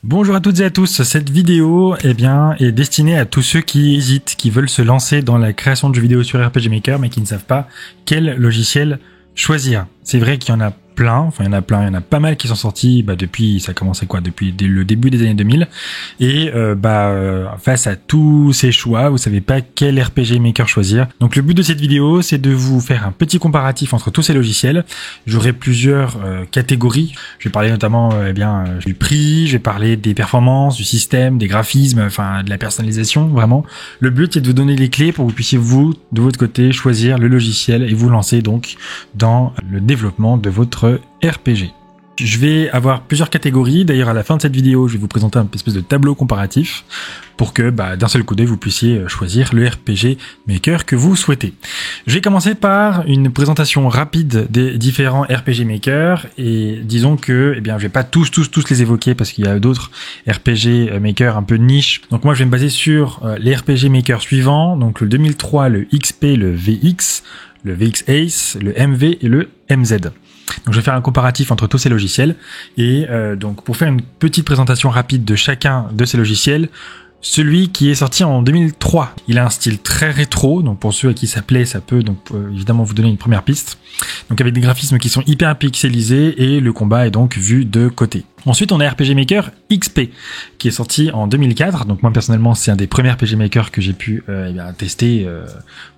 Bonjour à toutes et à tous, cette vidéo est destinée à tous ceux qui hésitent, qui veulent se lancer dans la création de jeux vidéo sur RPG Maker mais qui ne savent pas quel logiciel choisir. C'est vrai qu'il y en a plein, il y en a pas mal qui sont sortis depuis, ça a commencé depuis le début des années 2000 et face à tous ces choix, vous savez pas quel RPG Maker choisir. Donc le but de cette vidéo, c'est de vous faire un petit comparatif entre tous ces logiciels. J'aurai plusieurs catégories. Je vais parler notamment du prix, je vais parler des performances, du système, des graphismes, de la personnalisation, vraiment. Le but est de vous donner les clés pour que vous puissiez vous, de votre côté, choisir le logiciel et vous lancer donc dans le développement de votre RPG. Je vais avoir plusieurs catégories. D'ailleurs, à la fin de cette vidéo, je vais vous présenter un espèce de tableau comparatif pour que, d'un seul coup d'œil, vous puissiez choisir le RPG Maker que vous souhaitez. Je vais commencer par une présentation rapide des différents RPG Maker et disons que, je vais pas tous les évoquer parce qu'il y a d'autres RPG Maker un peu niche. Donc moi, je vais me baser sur les RPG Maker suivants. Donc le 2003, le XP, le VX, le VX Ace, le MV et le MZ. Donc je vais faire un comparatif entre tous ces logiciels et donc pour faire une petite présentation rapide de chacun de ces logiciels, celui qui est sorti en 2003, il a un style très rétro, donc pour ceux à qui ça plaît, ça peut donc évidemment vous donner une première piste. Donc avec des graphismes qui sont hyper pixelisés et le combat est donc vu de côté. Ensuite, on a RPG Maker XP qui est sorti en 2004. Donc moi personnellement, c'est un des premiers RPG Maker que j'ai pu tester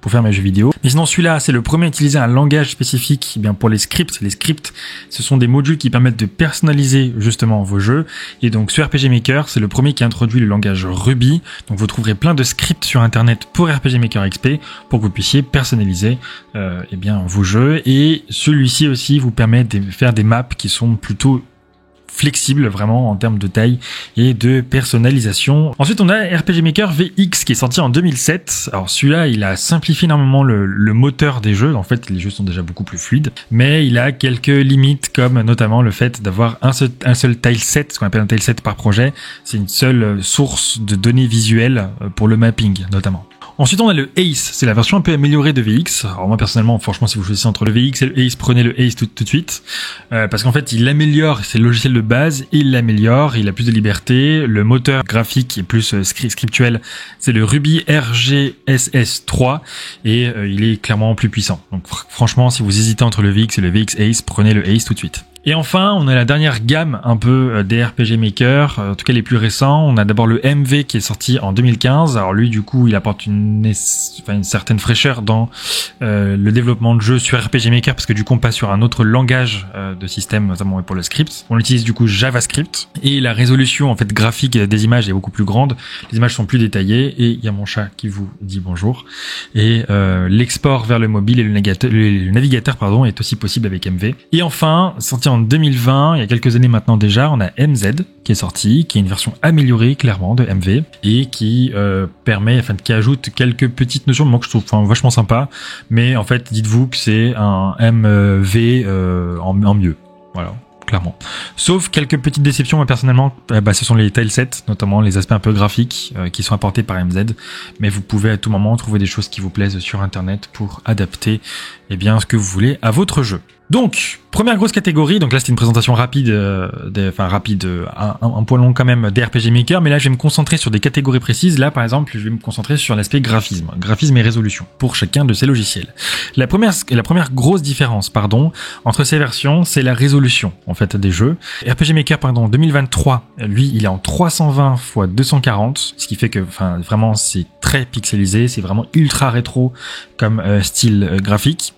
pour faire mes jeux vidéo. Mais sinon, celui-là, c'est le premier à utiliser un langage spécifique pour les scripts. Les scripts, ce sont des modules qui permettent de personnaliser justement vos jeux. Et donc ce RPG Maker, c'est le premier qui a introduit le langage Ruby. Donc vous trouverez plein de scripts sur Internet pour RPG Maker XP pour que vous puissiez personnaliser vos jeux. Et celui-ci aussi vous permet de faire des maps qui sont plutôt flexible vraiment en termes de taille et de personnalisation. Ensuite, on a RPG Maker VX qui est sorti en 2007. Alors celui-là, il a simplifié énormément le moteur des jeux. En fait, les jeux sont déjà beaucoup plus fluides, mais il a quelques limites comme notamment le fait d'avoir un seul tileset, ce qu'on appelle un tileset par projet. C'est une seule source de données visuelles pour le mapping notamment. Ensuite, on a le Ace, c'est la version un peu améliorée de VX. Alors moi personnellement, franchement, si vous choisissez entre le VX et le Ace, prenez le Ace tout de suite, parce qu'en fait, il améliore, c'est le logiciel de base, et il l'améliore, il a plus de liberté. Le moteur graphique est plus scriptuel, c'est le Ruby RGSS 3, et il est clairement plus puissant. Donc franchement, si vous hésitez entre le VX et le VX Ace, prenez le Ace tout de suite. Et enfin, on a la dernière gamme un peu des RPG Maker, en tout cas les plus récents. On a d'abord le MV qui est sorti en 2015. Alors lui, du coup, il apporte une certaine fraîcheur dans le développement de jeux sur RPG Maker parce que du coup, on passe sur un autre langage de système, notamment pour le script. On utilise du coup JavaScript et la résolution en fait graphique des images est beaucoup plus grande. Les images sont plus détaillées et il y a mon chat qui vous dit bonjour. Et l'export vers le mobile et le navigateur est aussi possible avec MV. Et enfin, sorti en 2020, il y a quelques années maintenant déjà, on a MZ qui est sorti, qui est une version améliorée clairement de MV et qui qui ajoute quelques petites notions que je trouve vachement sympa, mais en fait dites-vous que c'est un MV en mieux, voilà. Clairement. Sauf quelques petites déceptions, moi personnellement, ce sont les tilesets, notamment les aspects un peu graphiques qui sont apportés par MZ, mais vous pouvez à tout moment trouver des choses qui vous plaisent sur internet pour adapter ce que vous voulez à votre jeu. Donc, première grosse catégorie, donc là c'était une présentation rapide, un point long quand même des RPG Maker, mais là je vais me concentrer sur des catégories précises. Là par exemple, je vais me concentrer sur l'aspect graphisme et résolution pour chacun de ces logiciels. La première grosse différence, entre ces versions, c'est la résolution en fait des jeux. RPG Maker 2023, lui, il est en 320 x 240, ce qui fait que vraiment c'est très pixelisé, c'est vraiment ultra rétro comme style graphique.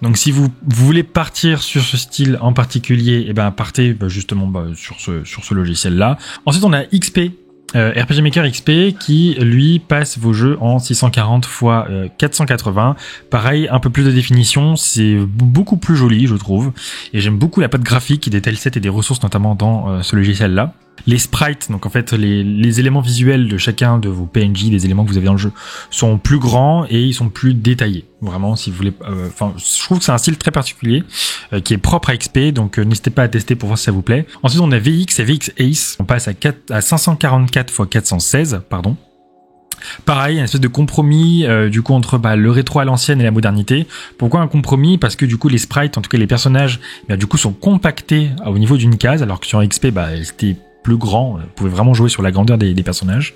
Donc si vous voulez partir sur ce style en particulier, partez justement sur ce logiciel là. Ensuite on a XP, RPG Maker XP qui lui passe vos jeux en 640 x 480. Pareil, un peu plus de définition, c'est beaucoup plus joli je trouve, et j'aime beaucoup la patte graphique des tilesets et des ressources notamment dans ce logiciel là. Les sprites, donc en fait les éléments visuels de chacun de vos PNJ, des éléments que vous avez dans le jeu, sont plus grands et ils sont plus détaillés. Vraiment, si vous voulez, je trouve que c'est un style très particulier qui est propre à XP, donc n'hésitez pas à tester pour voir si ça vous plaît. Ensuite, on a VX et VX Ace. On passe à 544 x 416, Pareil, une espèce de compromis entre le rétro à l'ancienne et la modernité. Pourquoi un compromis? Parce que du coup les sprites, en tout cas les personnages, sont compactés au niveau d'une case, alors que sur XP, c'était plus grand. Vous pouvez vraiment jouer sur la grandeur des personnages.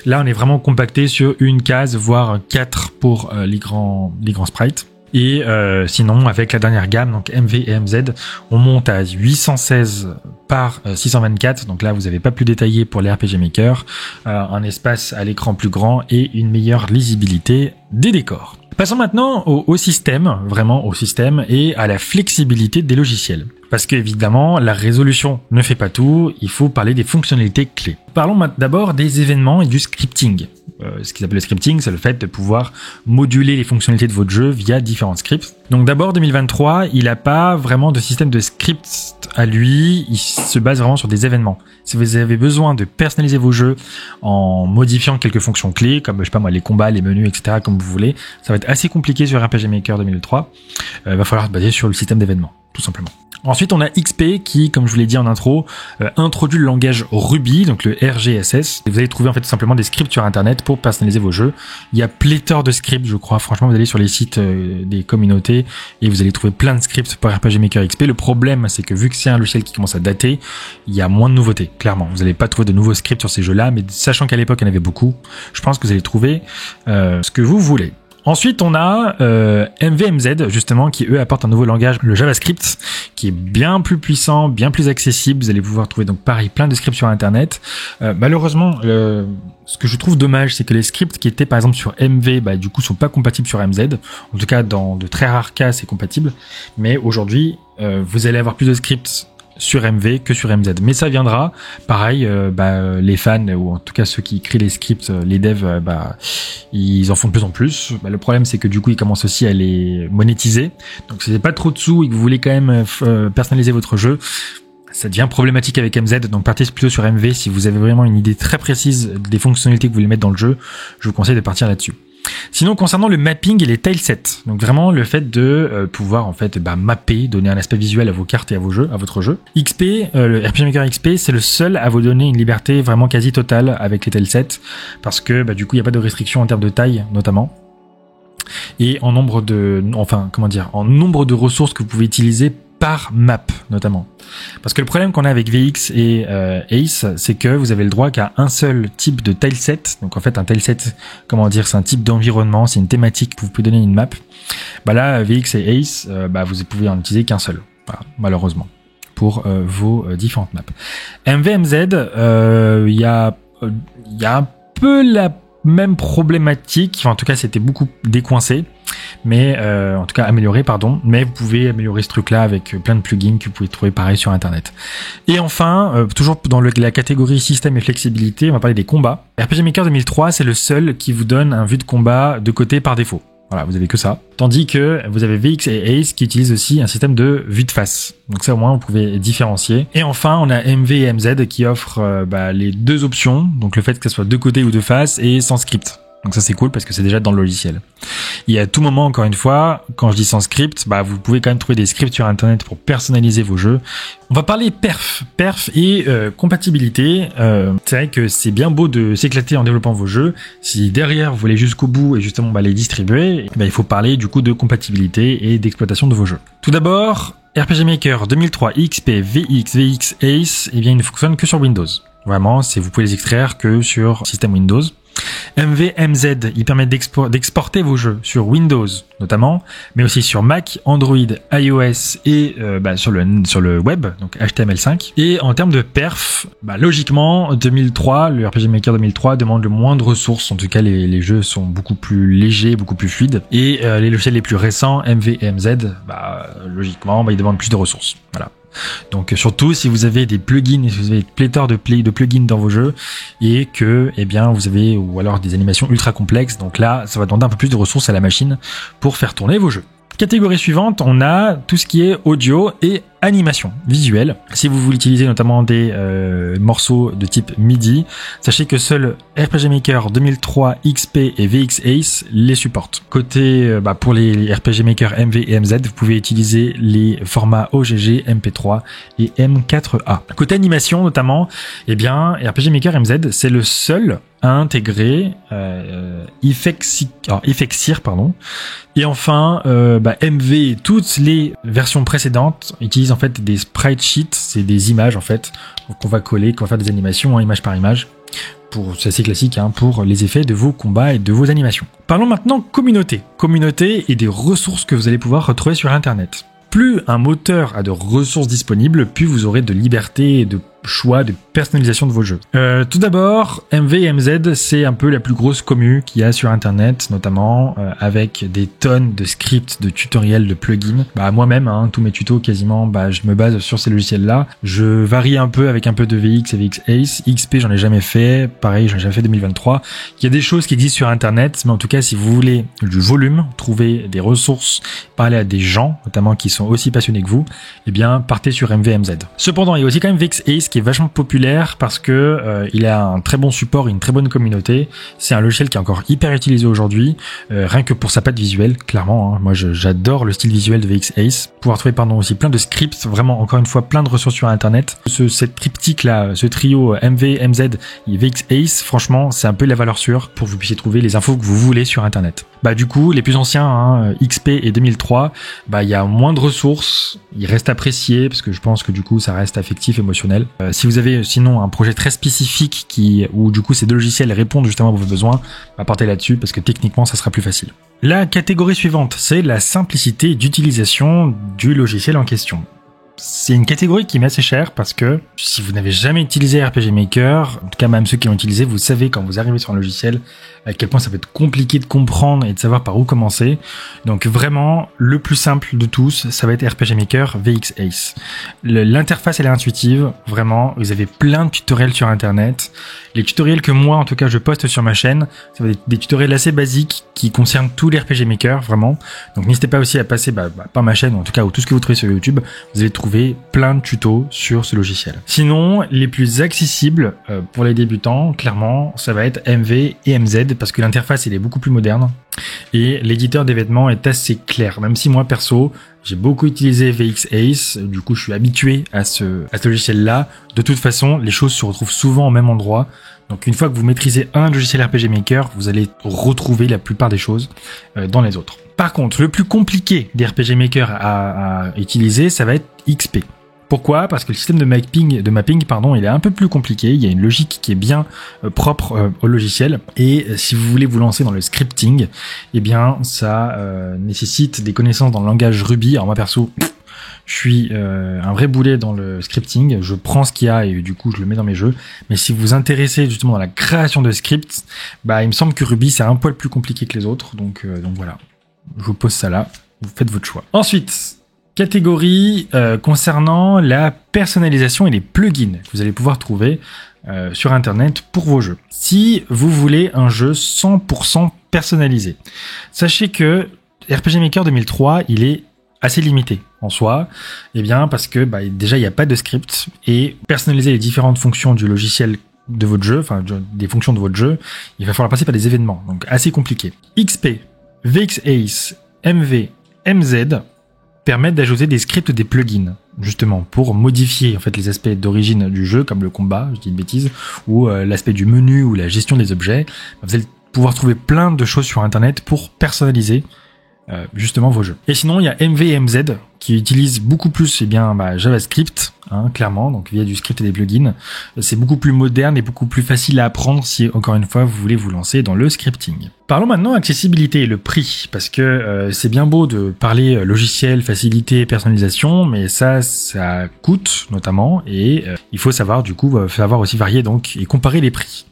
Là, on est vraiment compacté sur une case, voire 4 pour les grands sprites. Et sinon, avec la dernière gamme, donc MV et MZ, on monte à 816 par 624. Donc là, vous avez pas plus détaillé pour les RPG Maker, un espace à l'écran plus grand et une meilleure lisibilité des décors. Passons maintenant au système, vraiment au système et à la flexibilité des logiciels. Parce qu'évidemment, la résolution ne fait pas tout, il faut parler des fonctionnalités clés. Parlons d'abord des événements et du scripting. Ce qu'ils appellent le scripting, c'est le fait de pouvoir moduler les fonctionnalités de votre jeu via différents scripts. Donc d'abord, 2023, il n'a pas vraiment de système de script à lui, il se base vraiment sur des événements. Si vous avez besoin de personnaliser vos jeux en modifiant quelques fonctions clés, comme je sais pas moi, les combats, les menus, etc., comme vous voulez, ça va être assez compliqué sur RPG Maker 2003. Il va falloir se baser sur le système d'événements, tout simplement. Ensuite, on a XP qui, comme je vous l'ai dit en intro, introduit le langage Ruby, donc le RGSS. Et vous allez trouver en fait tout simplement des scripts sur Internet pour personnaliser vos jeux. Il y a pléthore de scripts, je crois. Franchement, vous allez sur les sites des communautés et vous allez trouver plein de scripts pour RPG Maker XP. Le problème, c'est que vu que c'est un logiciel qui commence à dater, il y a moins de nouveautés, clairement. Vous n'allez pas trouver de nouveaux scripts sur ces jeux-là, mais sachant qu'à l'époque, il y en avait beaucoup, je pense que vous allez trouver ce que vous voulez. Ensuite, on a MVMZ, justement, qui, eux, apporte un nouveau langage, le JavaScript, qui est bien plus puissant, bien plus accessible. Vous allez pouvoir trouver, donc, pareil, plein de scripts sur Internet. Malheureusement, ce que je trouve dommage, c'est que les scripts qui étaient, par exemple, sur MV, du coup, sont pas compatibles sur MZ. En tout cas, dans de très rares cas, c'est compatible. Mais aujourd'hui, vous allez avoir plus de scripts sur MV que sur MZ, mais ça viendra. Pareil, les fans ou en tout cas ceux qui écrivent les scripts, les devs, ils en font de plus en plus. Le problème, c'est que du coup, ils commencent aussi à les monétiser. Donc, si vous n'avez pas trop de sous et que vous voulez quand même personnaliser votre jeu, ça devient problématique avec MZ. Donc, partez plutôt sur MV si vous avez vraiment une idée très précise des fonctionnalités que vous voulez mettre dans le jeu. Je vous conseille de partir là-dessus. Sinon, concernant le mapping et les tilesets, donc vraiment le fait de pouvoir en fait mapper, donner un aspect visuel à vos cartes et à vos jeux, à votre jeu. XP, le RPG Maker XP, c'est le seul à vous donner une liberté vraiment quasi totale avec les tilesets, parce que du coup il n'y a pas de restriction en termes de taille notamment, et en nombre de, en nombre de ressources que vous pouvez utiliser par map notamment. Parce que le problème qu'on a avec VX et Ace, c'est que vous avez le droit qu'à un seul type de tileset. Donc en fait un tileset, c'est un type d'environnement, c'est une thématique que vous pouvez donner une map. Là VX et Ace, vous pouvez en utiliser qu'un seul, voilà, malheureusement, pour vos différentes maps. MVMZ, il y a un peu la même problématique, en tout cas c'était beaucoup décoincé, mais en tout cas amélioré, mais vous pouvez améliorer ce truc là avec plein de plugins que vous pouvez trouver pareil sur Internet. Et enfin, toujours dans la catégorie système et flexibilité, on va parler des combats. RPG Maker 2003, c'est le seul qui vous donne un vue de combat de côté par défaut. Voilà, vous avez que ça. Tandis que vous avez VX et Ace qui utilisent aussi un système de vue de face. Donc ça au moins vous pouvez différencier. Et enfin on a MV et MZ qui offrent les deux options. Donc le fait que ça soit de côté ou de face et sans script. Donc ça c'est cool parce que c'est déjà dans le logiciel. Et à tout moment, encore une fois, quand je dis sans script, vous pouvez quand même trouver des scripts sur Internet pour personnaliser vos jeux. On va parler perf et compatibilité. C'est vrai que c'est bien beau de s'éclater en développant vos jeux. Si derrière vous voulez jusqu'au bout et justement les distribuer, il faut parler du coup de compatibilité et d'exploitation de vos jeux. Tout d'abord, RPG Maker 2003 XP, VX, VX, Ace, il ne fonctionne que sur Windows. Vraiment, vous pouvez les extraire que sur système Windows. MVMZ, il permet d'exporter vos jeux sur Windows notamment, mais aussi sur Mac, Android, iOS et sur le web, donc HTML5. Et en termes de perf, logiquement, le RPG Maker 2003 demande le moins de ressources. En tout cas, les jeux sont beaucoup plus légers, beaucoup plus fluides. Et les logiciels les plus récents, MV et MZ, logiquement, ils demandent plus de ressources. Voilà. Donc surtout si vous avez des plugins, si vous avez pléthore de plugins dans vos jeux et que vous avez ou alors des animations ultra complexes, donc là ça va demander un peu plus de ressources à la machine pour faire tourner vos jeux. Catégorie suivante, on a tout ce qui est audio et animation visuelle. Si vous voulez utiliser notamment des morceaux de type MIDI, sachez que seul RPG Maker 2003 XP et VX Ace les supportent. Côté pour les RPG Maker MV et MZ, vous pouvez utiliser les formats OGG, MP3 et M4A. Côté animation notamment, RPG Maker MZ, c'est le seul à intégrer Effexir, Et enfin, MV et toutes les versions précédentes utilisent en fait des sprite sheets, c'est des images en fait qu'on va coller, qu'on va faire des animations image par image. C'est assez classique pour les effets de vos combats et de vos animations. Parlons maintenant communauté. Communauté et des ressources que vous allez pouvoir retrouver sur internet. Plus un moteur a de ressources disponibles, plus vous aurez de liberté et de choix, de personnalisation de vos jeux. Tout d'abord, MV et MZ, c'est un peu la plus grosse commu qu'il y a sur internet, notamment avec des tonnes de scripts, de tutoriels, de plugins. Moi-même, tous mes tutos quasiment, je me base sur ces logiciels-là. Je varie un peu avec un peu de VX et VX Ace. XP, j'en ai jamais fait. Pareil, j'en ai jamais fait 2023. Il y a des choses qui existent sur internet, mais en tout cas, si vous voulez du volume, trouver des ressources, parler à des gens, notamment qui sont aussi passionnés que vous, eh bien, partez sur MV et MZ. Cependant, il y a aussi quand même VX Ace qui est vachement populaire parce que il a un très bon support, une très bonne communauté. C'est un logiciel qui est encore hyper utilisé aujourd'hui, rien que pour sa patte visuelle, clairement. Moi, j'adore le style visuel de VX Ace. Pouvoir trouver, aussi plein de scripts, vraiment encore une fois plein de ressources sur internet. Cette triptyque là, ce trio MV, MZ et VX Ace, franchement, c'est un peu la valeur sûre pour que vous puissiez trouver les infos que vous voulez sur internet. Du coup, les plus anciens, XP et 2003, il y a moins de ressources, ils restent appréciés parce que je pense que du coup, ça reste affectif, émotionnel. Si vous avez sinon un projet très spécifique où du coup ces deux logiciels répondent justement à vos besoins, partez là-dessus parce que techniquement ça sera plus facile. La catégorie suivante, c'est la simplicité d'utilisation du logiciel en question. C'est une catégorie qui m'est assez chère parce que si vous n'avez jamais utilisé RPG Maker, en tout cas même ceux qui l'ont utilisé, vous savez quand vous arrivez sur un logiciel à quel point ça peut être compliqué de comprendre et de savoir par où commencer. Donc vraiment, le plus simple de tous, ça va être RPG Maker VX Ace. L'interface elle est intuitive, vraiment, vous avez plein de tutoriels sur internet. Les tutoriels que moi en tout cas je poste sur ma chaîne, ça va être des tutoriels assez basiques qui concernent tous les RPG Maker, vraiment. Donc n'hésitez pas aussi à passer par ma chaîne, ou en tout cas ou tout ce que vous trouvez sur YouTube, vous allez trouver plein de tutos sur ce logiciel. Sinon, les plus accessibles pour les débutants, clairement, ça va être MV et MZ parce que l'interface elle est beaucoup plus moderne et l'éditeur des vêtements est assez clair. Même si moi perso, j'ai beaucoup utilisé VX Ace, du coup je suis habitué à ce logiciel-là. De toute façon, les choses se retrouvent souvent au même endroit. Donc une fois que vous maîtrisez un logiciel RPG Maker, vous allez retrouver la plupart des choses dans les autres. Par contre, le plus compliqué des RPG Maker à utiliser, ça va être XP. Pourquoi ? Parce que le système de mapping, il est un peu plus compliqué. Il y a une logique qui est bien propre au logiciel. Et si vous voulez vous lancer dans le scripting, eh bien, ça nécessite des connaissances dans le langage Ruby. Alors moi perso, je suis un vrai boulet dans le scripting. Je prends ce qu'il y a et du coup, je le mets dans mes jeux. Mais si vous vous intéressez justement dans la création de scripts, il me semble que Ruby c'est un poil plus compliqué que les autres. Donc voilà, je vous pose ça là. Vous faites votre choix. Ensuite, catégorie concernant la personnalisation et les plugins que vous allez pouvoir trouver sur internet pour vos jeux. Si vous voulez un jeu 100% personnalisé, sachez que RPG Maker 2003, il est assez limité en soi, parce que déjà il n'y a pas de script et personnaliser les différentes fonctions du logiciel de votre jeu, des fonctions de votre jeu, il va falloir passer par des événements, donc assez compliqué. XP, VX Ace, MV, MZ permettent d'ajouter des scripts, des plugins, justement, pour modifier en fait les aspects d'origine du jeu, comme le combat, je dis une bêtise, ou l'aspect du menu ou la gestion des objets. Vous allez pouvoir trouver plein de choses sur internet pour personnaliser justement vos jeux. Et sinon, il y a MV et MZ qui utilisent beaucoup plus JavaScript, clairement, donc via du script et des plugins. C'est beaucoup plus moderne et beaucoup plus facile à apprendre si, encore une fois, vous voulez vous lancer dans le scripting. Parlons maintenant accessibilité et le prix, parce que c'est bien beau de parler logiciel, facilité, personnalisation, mais ça coûte notamment, et il faut savoir aussi varier donc et comparer les prix.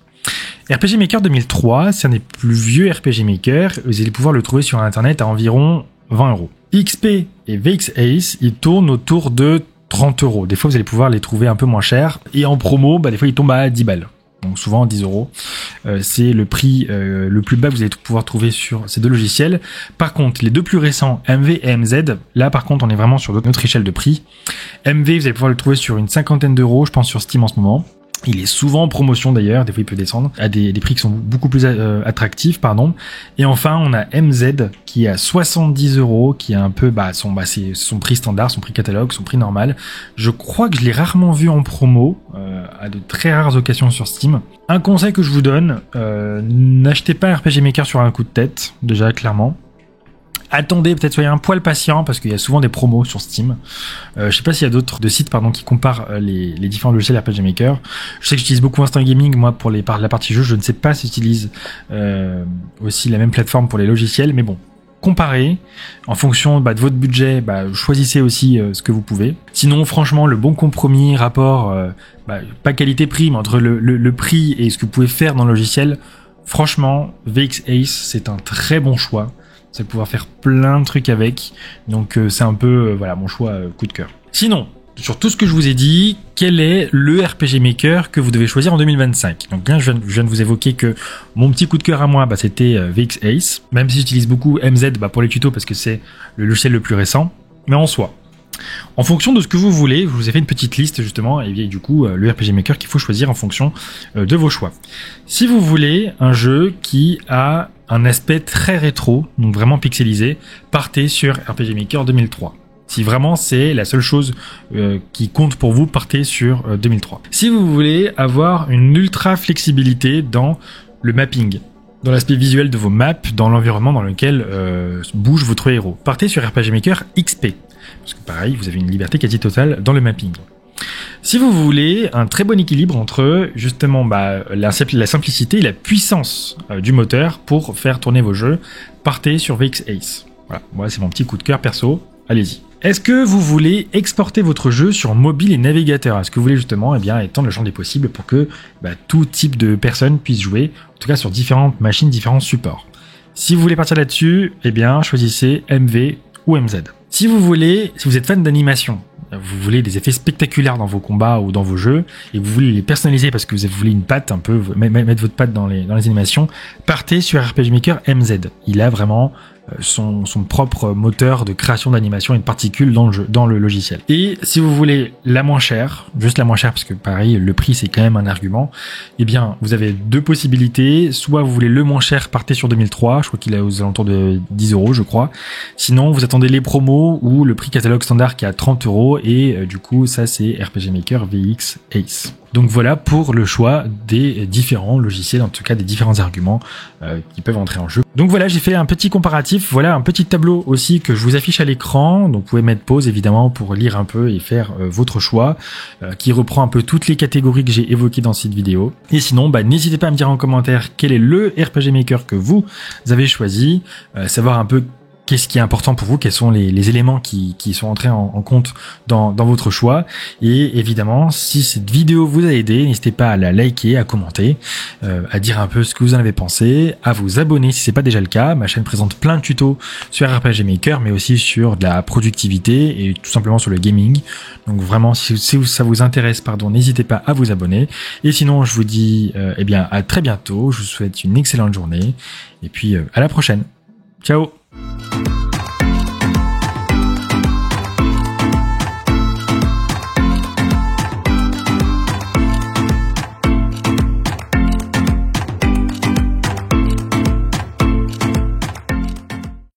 RPG Maker 2003, c'est un des plus vieux RPG Maker, vous allez pouvoir le trouver sur internet à environ 20€. XP et VX Ace, ils tournent autour de 30€. Des fois, vous allez pouvoir les trouver un peu moins chers, et en promo, des fois, ils tombent à 10 balles. Donc souvent 10€. C'est le prix le plus bas que vous allez pouvoir trouver sur ces deux logiciels. Par contre, les deux plus récents, MV et MZ, là par contre, on est vraiment sur notre échelle de prix. MV, vous allez pouvoir le trouver sur une 50aine d'euros, je pense sur Steam en ce moment. Il est souvent en promotion d'ailleurs, des fois il peut descendre à des prix qui sont beaucoup plus attractifs, Et enfin, on a MZ qui est à 70€, qui est un peu c'est son prix standard, son prix catalogue, son prix normal. Je crois que je l'ai rarement vu en promo, à de très rares occasions sur Steam. Un conseil que je vous donne, n'achetez pas un RPG Maker sur un coup de tête, déjà clairement. attendez, peut-être soyez un poil patient parce qu'il y a souvent des promos sur Steam. Je sais pas s'il y a d'autres sites qui comparent les différents logiciels RPG Maker. Je sais que j'utilise beaucoup Instant Gaming moi pour la partie jeu. Je ne sais pas s'ils utilisent aussi la même plateforme pour les logiciels, mais bon. Comparez en fonction de votre budget, choisissez aussi ce que vous pouvez. Sinon, franchement, le bon compromis, rapport, pas qualité-prix, mais entre le prix et ce que vous pouvez faire dans le logiciel, franchement, VX Ace, c'est un très bon choix. Vous allez pouvoir faire plein de trucs avec. Donc, c'est un peu, mon choix coup de cœur. Sinon, sur tout ce que je vous ai dit, quel est le RPG Maker que vous devez choisir en 2025? Donc là, je viens de vous évoquer que mon petit coup de cœur à moi, c'était VX Ace. Même si j'utilise beaucoup MZ pour les tutos parce que c'est le logiciel le plus récent. Mais en soi, en fonction de ce que vous voulez, je vous ai fait une petite liste justement, et du coup, le RPG Maker qu'il faut choisir en fonction de vos choix. Si vous voulez un jeu qui a un aspect très rétro, donc vraiment pixelisé, partez sur RPG Maker 2003. Si vraiment c'est la seule chose qui compte pour vous, partez sur 2003. Si vous voulez avoir une ultra flexibilité dans le mapping, dans l'aspect visuel de vos maps, dans l'environnement dans lequel bouge votre héros, partez sur RPG Maker XP. Parce que pareil, vous avez une liberté quasi totale dans le mapping. Si vous voulez un très bon équilibre entre justement la simplicité et la puissance du moteur pour faire tourner vos jeux, partez sur VX Ace. Voilà, moi c'est mon petit coup de cœur perso, allez-y. Est-ce que vous voulez exporter votre jeu sur mobile et navigateur? Est-ce que vous voulez justement étendre le champ des possibles pour que tout type de personnes puissent jouer, en tout cas sur différentes machines, différents supports? Si vous voulez partir là-dessus, choisissez MV ou MZ. Si vous êtes fan d'animation, vous voulez des effets spectaculaires dans vos combats ou dans vos jeux, et vous voulez les personnaliser parce que vous voulez une patte un peu, mettre votre patte dans les animations, partez sur RPG Maker MZ. Il a vraiment son propre moteur de création d'animation et de particules dans le logiciel. Et si vous voulez la moins chère, juste la moins chère parce que pareil, le prix c'est quand même un argument, vous avez deux possibilités. Soit vous voulez le moins cher, partez sur 2003, je crois qu'il est aux alentours de 10 €, je crois. Sinon, vous attendez les promos ou le prix catalogue standard qui est à 30 € et du coup, ça c'est RPG Maker VX Ace. Donc voilà pour le choix des différents logiciels, en tout cas des différents arguments qui peuvent entrer en jeu. Donc voilà, j'ai fait un petit comparatif, voilà un petit tableau aussi que je vous affiche à l'écran, donc vous pouvez mettre pause évidemment pour lire un peu et faire votre choix, qui reprend un peu toutes les catégories que j'ai évoquées dans cette vidéo. Et sinon, n'hésitez pas à me dire en commentaire quel est le RPG Maker que vous avez choisi, savoir un peu qu'est-ce qui est important pour vous, quels sont les éléments qui sont entrés en compte dans votre choix. Et évidemment, si cette vidéo vous a aidé, n'hésitez pas à la liker, à commenter, à dire un peu ce que vous en avez pensé, à vous abonner si c'est pas déjà le cas. Ma chaîne présente plein de tutos sur RPG Maker, mais aussi sur de la productivité et tout simplement sur le gaming. Donc vraiment, si ça vous intéresse, n'hésitez pas à vous abonner. Et sinon, je vous dis à très bientôt. Je vous souhaite une excellente journée et puis à la prochaine. Ciao.